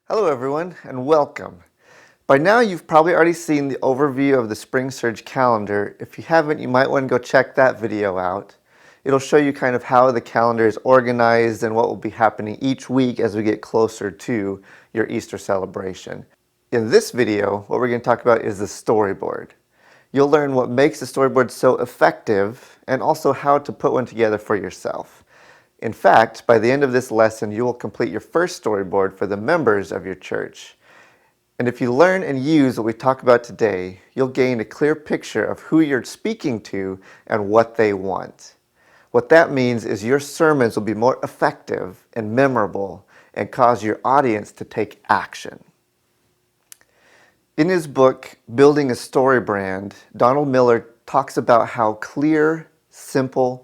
Hello everyone and welcome. By now you've probably already seen the overview of the Spring Surge calendar. If you haven't, you might want to go check that video out. It'll show you kind of how the calendar is organized and what will be happening each week as we get closer to your Easter celebration. In this video, what we're going to talk about is the storyboard. You'll learn what makes the storyboard so effective and also how to put one together for yourself. In fact, by the end of this lesson, you will complete your first storyboard for the members of your church. And if you learn and use what we talk about today, you'll gain a clear picture of who you're speaking to and what they want. What that means is your sermons will be more effective and memorable and cause your audience to take action. In his book, Building a Story Brand, Donald Miller talks about how clear, simple,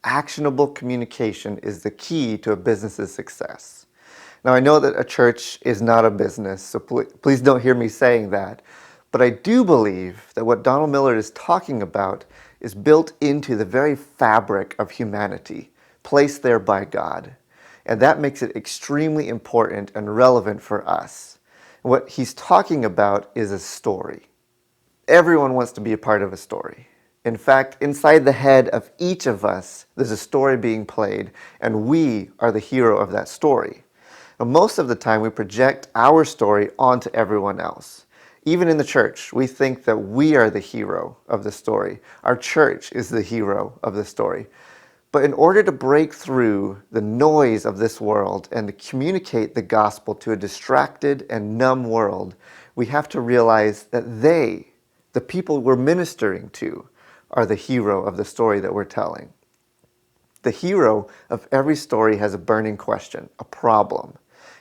actionable communication is the key to a business's success. Now, I know that a church is not a business, so please don't hear me saying that, but I do believe that what Donald Miller is talking about is built into the very fabric of humanity, placed there by God. And that makes it extremely important and relevant for us. What he's talking about is a story. Everyone wants to be a part of a story. In fact, inside the head of each of us, there's a story being played, and we are the hero of that story. And most of the time, we project our story onto everyone else. Even in the church, we think that we are the hero of the story. Our church is the hero of the story. But in order to break through the noise of this world and to communicate the gospel to a distracted and numb world, we have to realize that they, the people we're ministering to, are the hero of the story that we're telling. The hero of every story has a burning question, a problem.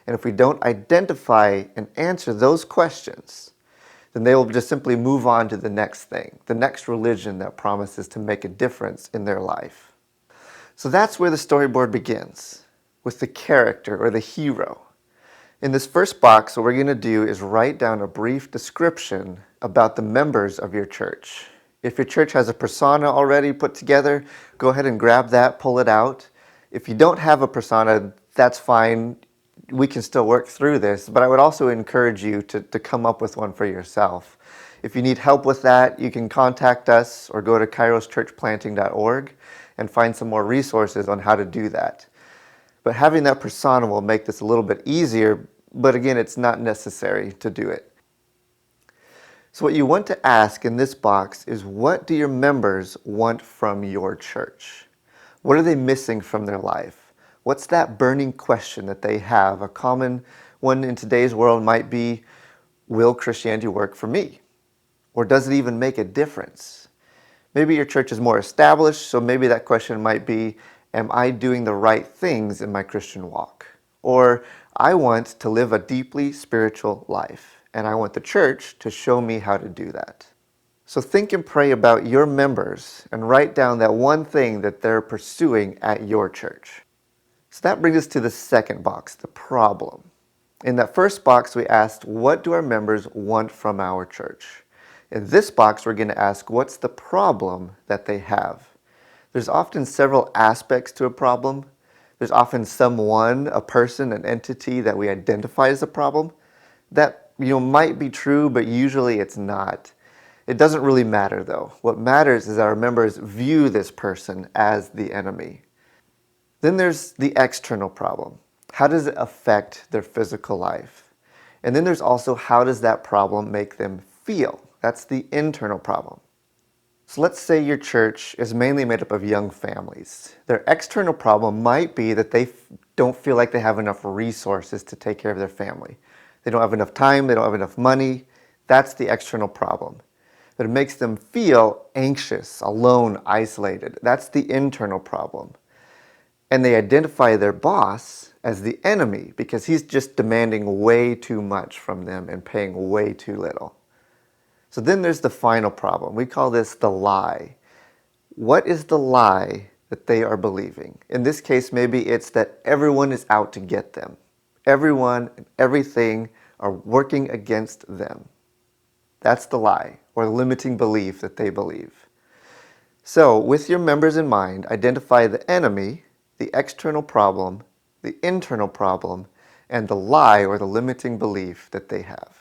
And if we don't identify and answer those questions, then they will just simply move on to the next thing, the next religion that promises to make a difference in their life. So that's where the storyboard begins, with the character or the hero. In this first box, what we're going to do is write down a brief description about the members of your church. If your church has a persona already put together, go ahead and grab that, pull it out. If you don't have a persona, that's fine. We can still work through this, but I would also encourage you to come up with one for yourself. If you need help with that, you can contact us or go to kairoschurchplanting.org and find some more resources on how to do that. But having that persona will make this a little bit easier, but again, it's not necessary to do it. So what you want to ask in this box is, what do your members want from your church? What are they missing from their life? What's that burning question that they have? A common one in today's world might be, will Christianity work for me? Or does it even make a difference? Maybe your church is more established, so maybe that question might be, am I doing the right things in my Christian walk? Or I want to live a deeply spiritual life, and I want the church to show me how to do that. So think and pray about your members and write down that one thing that they're pursuing at your church. So that brings us to the second box, the problem. In that first box, we asked, what do our members want from our church? In this box, we're going to ask, what's the problem that they have? There's often several aspects to a problem. There's often someone, a person, an entity that we identify as a problem. That might be true, but usually it's not. It doesn't really matter though. What matters is our members view this person as the enemy. Then there's the external problem. How does it affect their physical life? And then there's also, how does that problem make them feel? That's the internal problem. So let's say your church is mainly made up of young families. Their external problem might be that they don't feel like they have enough resources to take care of their family. They don't have enough time, they don't have enough money. That's the external problem. But it makes them feel anxious, alone, isolated. That's the internal problem. And they identify their boss as the enemy because he's just demanding way too much from them and paying way too little. So then there's the final problem. We call this the lie. What is the lie that they are believing? In this case, maybe it's that everyone is out to get them. Everyone and everything are working against them. That's the lie, or the limiting belief that they believe. So with your members in mind, identify the enemy, the external problem, the internal problem, and the lie or the limiting belief that they have.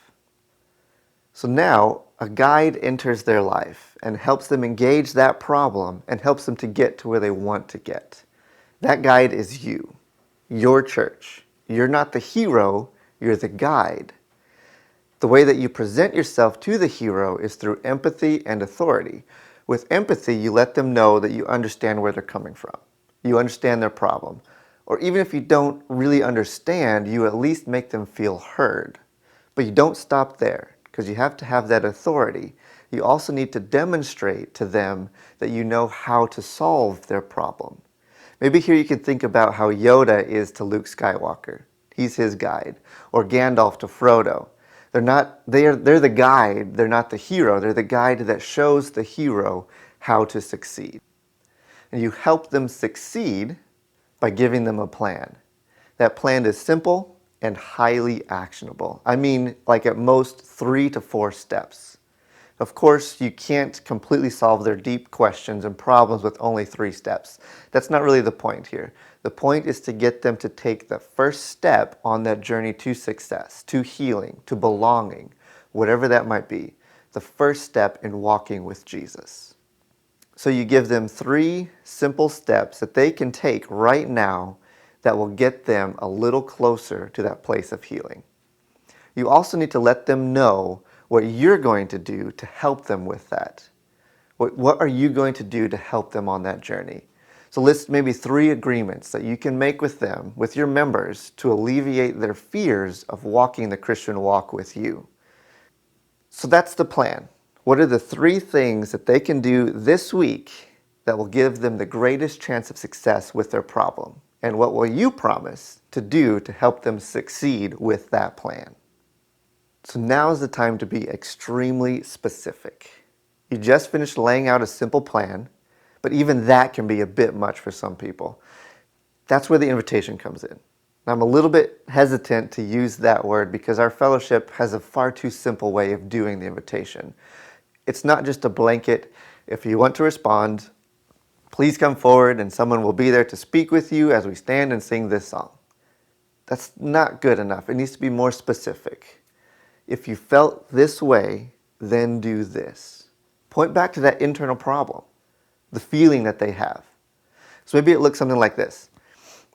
So now a guide enters their life and helps them engage that problem and helps them to get to where they want to get. That guide is you, your church. You're not the hero, you're the guide. The way that you present yourself to the hero is through empathy and authority. With empathy, you let them know that you understand where they're coming from. You understand their problem. Or even if you don't really understand, you at least make them feel heard. But you don't stop there, because you have to have that authority. You also need to demonstrate to them that you know how to solve their problem. Maybe here you can think about how Yoda is to Luke Skywalker. He's his guide. Or Gandalf to Frodo. They're the guide, they're not the hero. They're the guide that shows the hero how to succeed. And you help them succeed by giving them a plan. That plan is simple and highly actionable. I mean, like at most 3 to 4 steps. Of course, you can't completely solve their deep questions and problems with only 3 steps. That's not really the point here. The point is to get them to take the first step on that journey to success, to healing, to belonging, whatever that might be. The first step in walking with Jesus. So you give them 3 simple steps that they can take right now that will get them a little closer to that place of healing. You also need to let them know what you're going to do to help them with that. What are you going to do to help them on that journey? So list maybe 3 agreements that you can make with them, with your members, to alleviate their fears of walking the Christian walk with you. So that's the plan. What are the 3 things that they can do this week that will give them the greatest chance of success with their problem? And what will you promise to do to help them succeed with that plan? So now is the time to be extremely specific. You just finished laying out a simple plan, but even that can be a bit much for some people. That's where the invitation comes in. I'm a little bit hesitant to use that word because our fellowship has a far too simple way of doing the invitation. It's not just a blanket, if you want to respond, please come forward and someone will be there to speak with you as we stand and sing this song. That's not good enough. It needs to be more specific. If you felt this way, then do this. Point back to that internal problem, the feeling that they have. So maybe it looks something like this.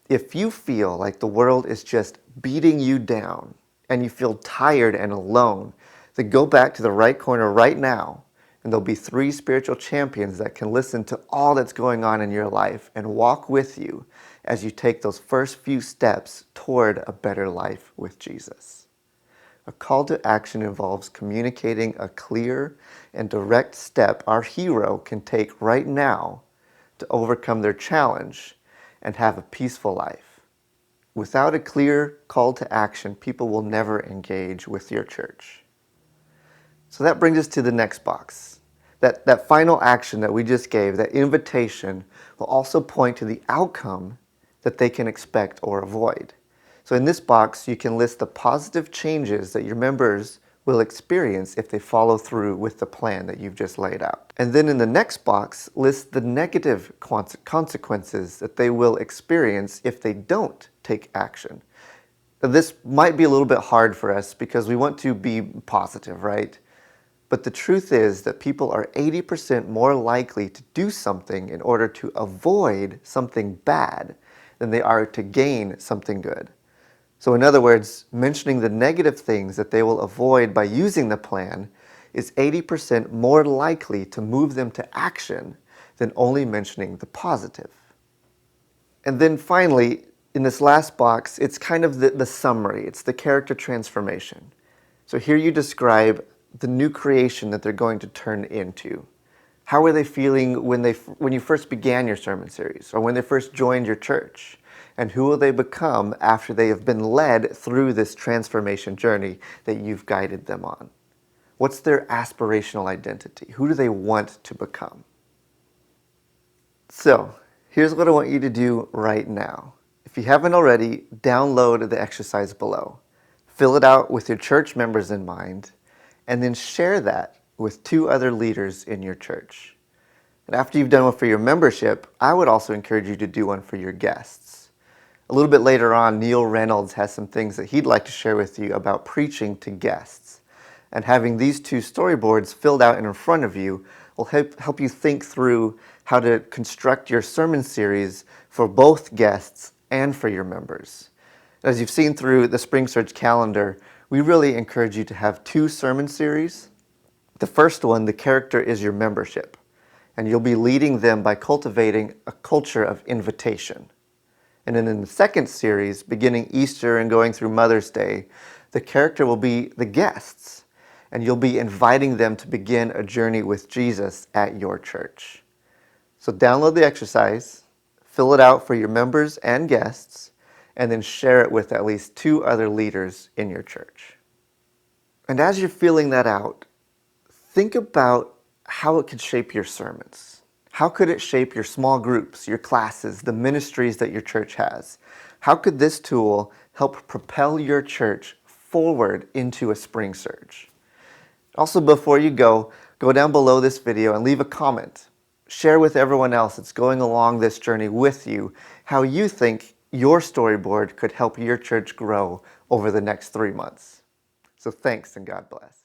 If you feel like the world is just beating you down and you feel tired and alone, then go back to the right corner right now and there'll be 3 spiritual champions that can listen to all that's going on in your life and walk with you as you take those first few steps toward a better life with Jesus. A call to action involves communicating a clear and direct step our hero can take right now to overcome their challenge and have a peaceful life. Without a clear call to action, people will never engage with your church. So that brings us to the next box. That final action that we just gave, that invitation, will also point to the outcome that they can expect or avoid. So in this box, you can list the positive changes that your members will experience if they follow through with the plan that you've just laid out. And then in the next box, list the negative consequences that they will experience if they don't take action. Now, this might be a little bit hard for us because we want to be positive, right? But the truth is that people are 80% more likely to do something in order to avoid something bad than they are to gain something good. So in other words, mentioning the negative things that they will avoid by using the plan is 80% more likely to move them to action than only mentioning the positive. And then finally, in this last box, it's kind of the summary. It's the character transformation. So here you describe the new creation that they're going to turn into. How were they feeling when you first began your sermon series or when they first joined your church? And who will they become after they have been led through this transformation journey that you've guided them on? What's their aspirational identity? Who do they want to become? So, here's what I want you to do right now. If you haven't already, download the exercise below. Fill it out with your church members in mind, and then share that with 2 other leaders in your church. And after you've done one for your membership, I would also encourage you to do one for your guests. A little bit later on, Neil Reynolds has some things that he'd like to share with you about preaching to guests. And having these two storyboards filled out in front of you will help you think through how to construct your sermon series for both guests and for your members. As you've seen through the Spring Surge calendar, we really encourage you to have two sermon series. The first one, the character is your membership, and you'll be leading them by cultivating a culture of invitation. And then in the second series, beginning Easter and going through Mother's Day, the character will be the guests, and you'll be inviting them to begin a journey with Jesus at your church. So download the exercise, fill it out for your members and guests, and then share it with at least 2 other leaders in your church. And as you're filling that out, think about how it could shape your sermons. How could it shape your small groups, your classes, the ministries that your church has? How could this tool help propel your church forward into a spring surge? Also, before you go down below this video and leave a comment. Share with everyone else that's going along this journey with you how you think your storyboard could help your church grow over the next 3 months. So thanks and God bless.